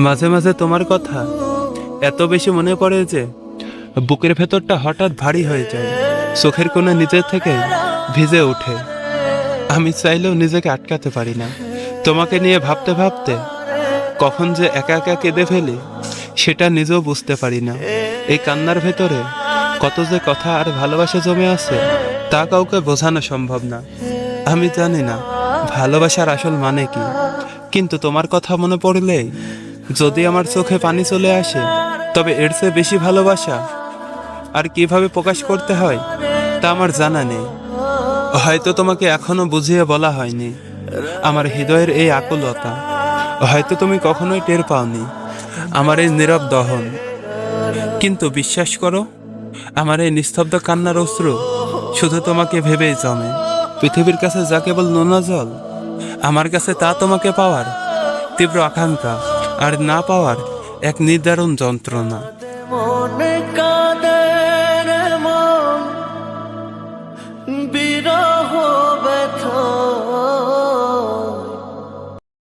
মাঝে মাঝে তোমার কথা এত বেশি মনে পড়ে যে বুকের ভেতরটা হঠাৎ ভারী হয়ে যায়, চোখের কোণে নিজের থেকে ভিজে ওঠে। আমি চাইলেও নিজেকে আটকাতে পারি না। তোমাকে নিয়ে ভাবতে ভাবতে কখন যে একা একা কেঁদে ফেলি সেটা নিজেও বুঝতে পারি না। এই কান্নার ভেতরে কত যে কথা আর ভালোবাসা জমে আছে তা কাউকে বোঝানো সম্ভব না। আমি জানি না ভালোবাসার আসল মানে কি, কিন্তু তোমার কথা মনে পড়লেই যদি আমার চোখে পানি চলে আসে, তবে এর চেয়ে বেশি ভালোবাসা আর কিভাবে প্রকাশ করতে হয় তা আমার জানা নেই। হয়তো তোমাকে এখনো বুঝিয়ে বলা হয়নি আমার হৃদয়ের এই আকুলতা। হয়তো তুমি কখনোই টের পাওনি আমার এই নীরব দহন। কিন্তু বিশ্বাস করো, আমার এই নিস্তব্ধ কান্নার অশ্রু শুধু তোমাকে ভেবেই জমে। পৃথিবীর কাছে যা কেবল নোনা জল, আমার কাছে তা তোমাকে পাওয়ার তীব্র আকাঙ্ক্ষা, আর না পাওয়ার এক নির্ধারণ যন্ত্রণা। মন কাঁদে